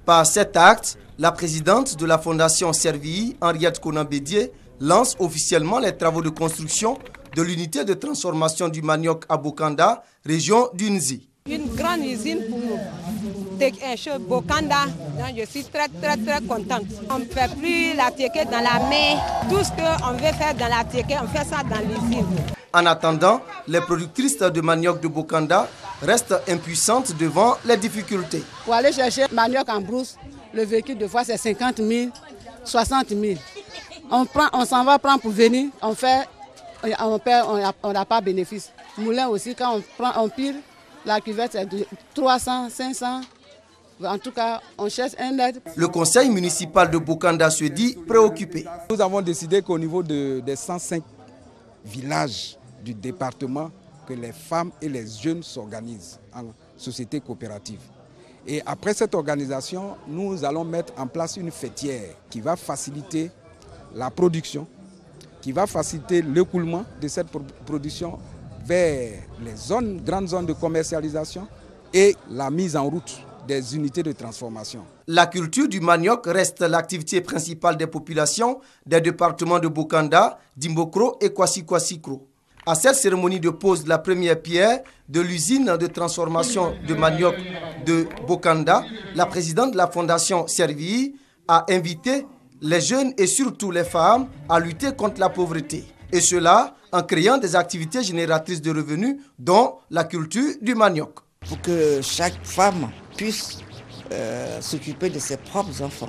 Par cet acte, la présidente de la Fondation Servie, Henriette Konan-Bédié, lance officiellement les travaux de construction de l'unité de transformation du manioc à Bokanda, région d'Unzi. Une grande usine pour nous. Bokanda, je suis très contente. On ne fait plus la tiéké dans la main. Tout ce qu'on veut faire dans la tiéké, on fait ça dans l'usine. En attendant, les productrices de manioc de Bokanda restent impuissantes devant les difficultés. Pour aller chercher manioc en brousse, le véhicule de fois c'est 50 000, 60 000. On s'en va prendre pour venir, on n'a pas bénéfice. Moulin aussi, quand on pile, la cuvette c'est de 300, 500. En tout cas, on cherche un aide. Le conseil municipal de Bokanda se dit préoccupé. Nous avons décidé qu'au niveau des 105 villages du département, que les femmes et les jeunes s'organisent en société coopérative. Et après cette organisation, nous allons mettre en place une fêtière qui va faciliter la production, qui va faciliter l'écoulement de cette production vers les grandes zones de commercialisation et la mise en route des unités de transformation. La culture du manioc reste l'activité principale des populations des départements de Bokanda, d'Imbokro et Kwasi-Kwasi-Kro. À cette cérémonie de pose de la première pierre de l'usine de transformation de manioc de Bokanda, la présidente de la Fondation Servie a invité les jeunes et surtout les femmes à lutter contre la pauvreté. Et cela en créant des activités génératrices de revenus, dont la culture du manioc. Pour que chaque femme puisse s'occuper de ses propres enfants.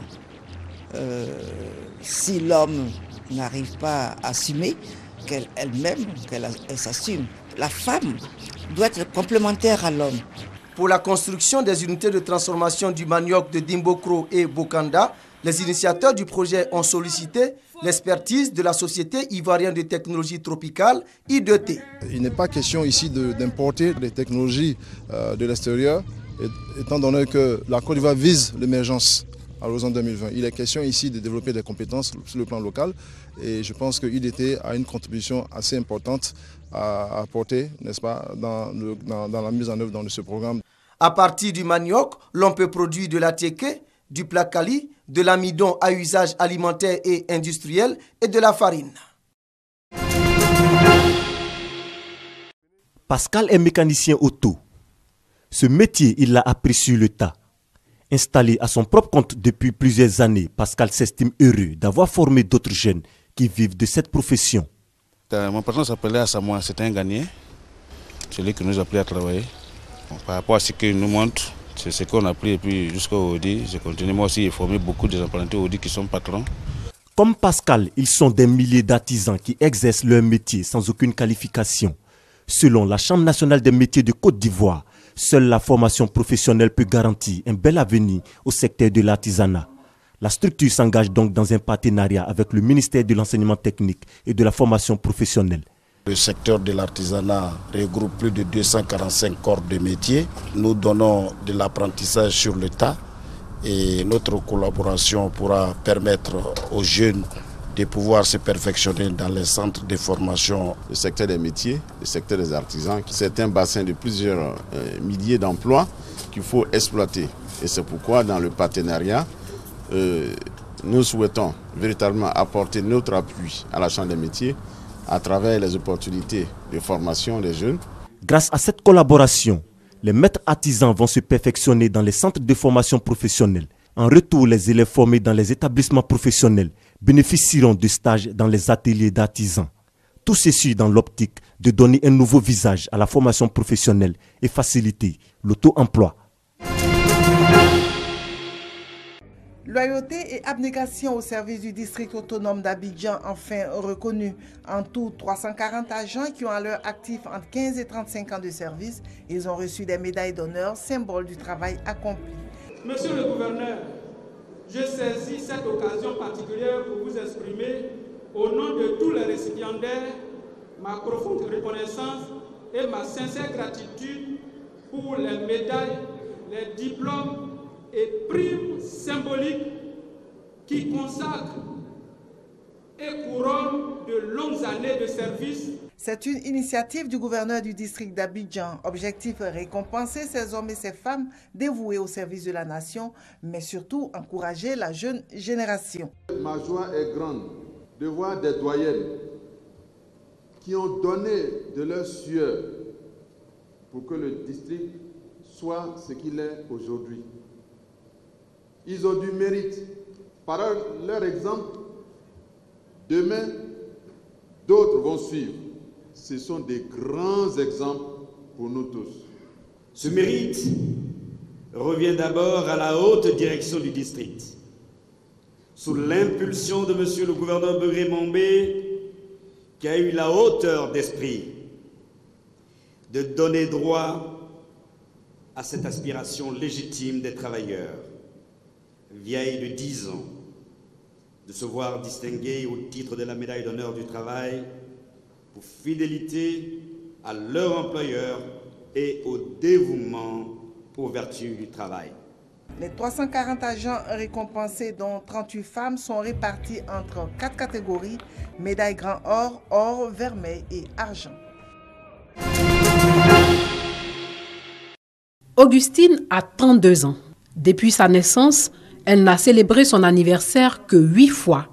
Si l'homme n'arrive pas à assumer, qu'elle-même s'assume. La femme doit être complémentaire à l'homme. Pour la construction des unités de transformation du manioc de Dimbokro et Bokanda, les initiateurs du projet ont sollicité l'expertise de la Société ivoirienne de technologie tropicale, I2T. Il n'est pas question ici d'importer des technologies de l'extérieur, étant donné que la Côte d'Ivoire vise l'émergence à l'horizon 2020. Il est question ici de développer des compétences sur le plan local et je pense que I2T a une contribution assez importante à apporter, n'est-ce pas, dans la mise en œuvre de ce programme. À partir du manioc, l'on peut produire de la tiéké, du placali, de l'amidon à usage alimentaire et industriel et de la farine. Pascal est mécanicien auto. Ce métier, il l'a appris sur le tas. Installé à son propre compte depuis plusieurs années, Pascal s'estime heureux d'avoir formé d'autres jeunes qui vivent de cette profession. Mon patron s'appelait Assamoah, c'était un Ghanéen, celui qui nous a appris à travailler. Bon, par rapport à ce qu'il nous montre, c'est ce qu'on a appris et puis jusqu'au Audi, j'ai continué moi aussi à former beaucoup des apprentis Audi qui sont patrons. Comme Pascal, ils sont des milliers d'artisans qui exercent leur métier sans aucune qualification. Selon la Chambre nationale des métiers de Côte d'Ivoire, seule la formation professionnelle peut garantir un bel avenir au secteur de l'artisanat. La structure s'engage donc dans un partenariat avec le ministère de l'enseignement technique et de la formation professionnelle. Le secteur de l'artisanat regroupe plus de 245 corps de métiers. Nous donnons de l'apprentissage sur le tas et notre collaboration pourra permettre aux jeunes de pouvoir se perfectionner dans les centres de formation. Le secteur des métiers, le secteur des artisans, c'est un bassin de plusieurs milliers d'emplois qu'il faut exploiter. Et c'est pourquoi dans le partenariat, nous souhaitons véritablement apporter notre appui à la Chambre des métiers à travers les opportunités de formation des jeunes. Grâce à cette collaboration, les maîtres artisans vont se perfectionner dans les centres de formation professionnelle. En retour, les élèves formés dans les établissements professionnels bénéficieront de stages dans les ateliers d'artisans. Tout ceci dans l'optique de donner un nouveau visage à la formation professionnelle et faciliter l'auto-emploi. Loyauté et abnégation au service du district autonome d'Abidjan, enfin reconnus. En tout, 340 agents qui ont à leur actif entre 15 et 35 ans de service. Ils ont reçu des médailles d'honneur, symbole du travail accompli. Monsieur le gouverneur, je saisis cette occasion particulière pour vous exprimer, au nom de tous les récipiendaires, ma profonde reconnaissance et ma sincère gratitude pour les médailles, les diplômes et primes symboliques qui consacrent et couronnent de longues années de service. C'est une initiative du gouverneur du district d'Abidjan. Objectif, récompenser ces hommes et ces femmes dévoués au service de la nation, mais surtout encourager la jeune génération. Ma joie est grande de voir des doyennes qui ont donné de leur sueur pour que le district soit ce qu'il est aujourd'hui. Ils ont du mérite. Par leur exemple, demain, d'autres vont suivre. Ce sont des grands exemples pour nous tous. Ce mérite revient d'abord à la haute direction du district. Sous l'impulsion de monsieur le gouverneur Begré Mombé, qui a eu la hauteur d'esprit de donner droit à cette aspiration légitime des travailleurs, vieille de 10 ans, de se voir distingués au titre de la médaille d'honneur du travail pour fidélité à leur employeur et au dévouement aux vertus du travail. Les 340 agents récompensés, dont 38 femmes, sont répartis entre 4 catégories, médaille grand or, or, vermeil et argent. Augustine a 32 ans. Depuis sa naissance, elle n'a célébré son anniversaire que 8 fois.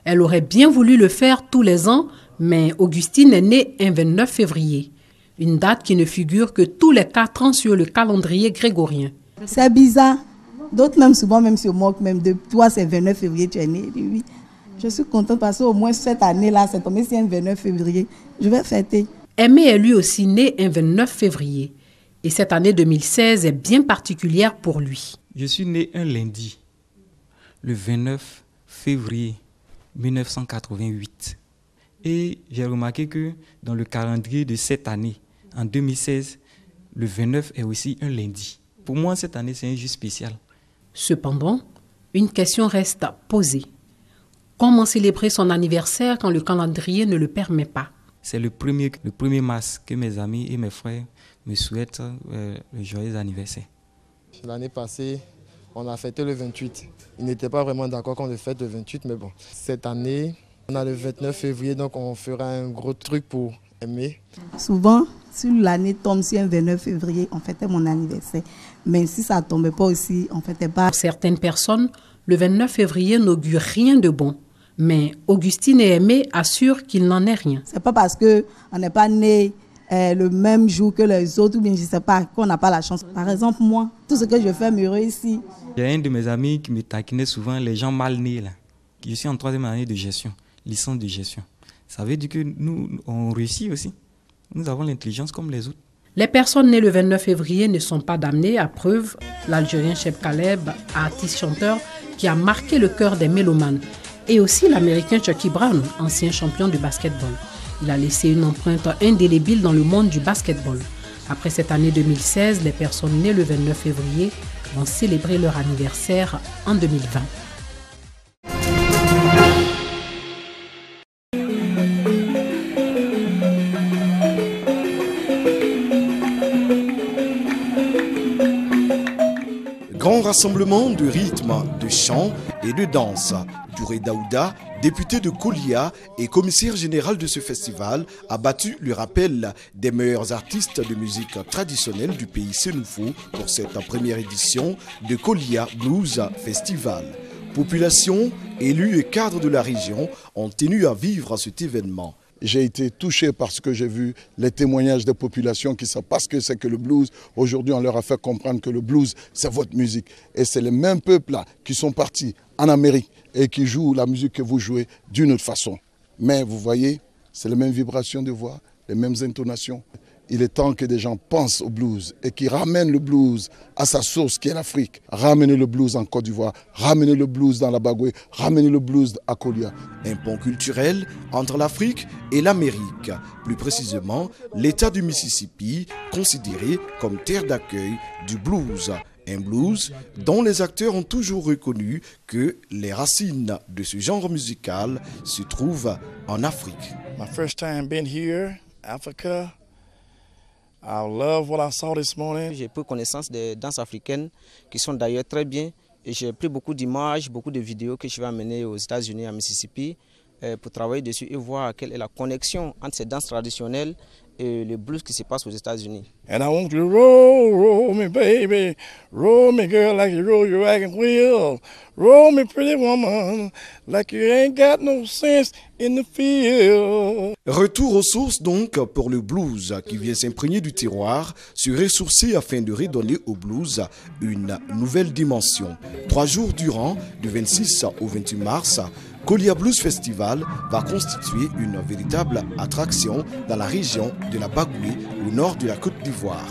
Elle aurait bien voulu le faire tous les ans, mais Augustine est née un 29 février, une date qui ne figure que tous les 4 ans sur le calendrier grégorien. C'est bizarre. D'autres même souvent même se moquent même de toi, c'est 29 février, tu es né. Oui. Je suis contente parce qu'au moins cette année-là, c'est tombé si un 29 février. Je vais fêter. Aimé est lui aussi né un 29 février. Et cette année 2016 est bien particulière pour lui. Je suis né un lundi, le 29 février 1988. Et j'ai remarqué que dans le calendrier de cette année, en 2016, le 29 est aussi un lundi. Pour moi, cette année, c'est un jour spécial. Cependant, une question reste posée. Comment célébrer son anniversaire quand le calendrier ne le permet pas? C'est le 1er mars que mes amis et mes frères me souhaitent le joyeux anniversaire. L'année passée, on a fêté le 28. Ils n'étaient pas vraiment d'accord qu'on le fête le 28, mais bon. Cette année, on a le 29 février, donc on fera un gros truc pour aimer. Souvent, si l'année tombe sur un 29 février, on fêtait mon anniversaire. Mais si ça ne tombait pas aussi, on ne fêtait pas. Pour certaines personnes, le 29 février n'augure rien de bon. Mais Augustine et Aimé assurent qu'il n'en est rien. Ce n'est pas parce qu'on n'est pas né le même jour que les autres, ou bien je ne sais pas, qu'on n'a pas la chance. Par exemple, moi, tout ce que je fais me réussit. Il y a un de mes amis qui me taquinait souvent, les gens mal nés là. Je suis en 3e année de gestion, licence de gestion. Ça veut dire que nous, on réussit aussi. Nous avons l'intelligence comme les autres. Les personnes nées le 29 février ne sont pas damnées, à preuve l'Algérien Cheb Khaleb, artiste-chanteur qui a marqué le cœur des mélomanes, et aussi l'Américain Chucky Brown, ancien champion du basketball. Il a laissé une empreinte indélébile dans le monde du basketball. Après cette année 2016, les personnes nées le 29 février vont célébrer leur anniversaire en 2020. Grand rassemblement de rythme, de chant et de danse. Touré Daouda, député de Kolia et commissaire général de ce festival, a battu le rappel des meilleurs artistes de musique traditionnelle du pays Sénoufo pour cette première édition de Kolia Blues Festival. Population, élus et cadres de la région ont tenu à vivre cet événement. J'ai été touché parce que j'ai vu les témoignages des populations qui savent pas ce que c'est que le blues. Aujourd'hui, on leur a fait comprendre que le blues, c'est votre musique. Et c'est les mêmes peuples-là qui sont partis en Amérique et qui jouent la musique que vous jouez d'une autre façon. Mais vous voyez, c'est les mêmes vibrations de voix, les mêmes intonations. Il est temps que des gens pensent au blues et qui ramènent le blues à sa source qui est l'Afrique. Ramener le blues en Côte d'Ivoire, ramener le blues dans la Bagoué, ramener le blues à Kolia. Un pont culturel entre l'Afrique et l'Amérique. Plus précisément, l'État du Mississippi, considéré comme terre d'accueil du blues. Un blues dont les acteurs ont toujours reconnu que les racines de ce genre musical se trouvent en Afrique. My first time being here, Africa. I love what I saw this morning. J'ai pris connaissance des danses africaines qui sont d'ailleurs très bien. Et j'ai pris beaucoup d'images, beaucoup de vidéos que je vais amener aux États-Unis, à Mississippi, pour travailler dessus et voir quelle est la connexion entre ces danses traditionnelles et le blues qui se passe aux États-Unis. And I want you to roll, roll me baby, roll me girl like you roll your wagon wheel, roll me pretty woman like you ain't got no sense in the field. Retour aux sources donc pour le blues qui vient s'imprégner du terroir, se ressourcer afin de redonner au blues une nouvelle dimension. 3 jours durant, du 26 au 28 mars, Kolia Blues Festival va constituer une véritable attraction dans la région de la Bagoué, au nord de la Côte d'Ivoire.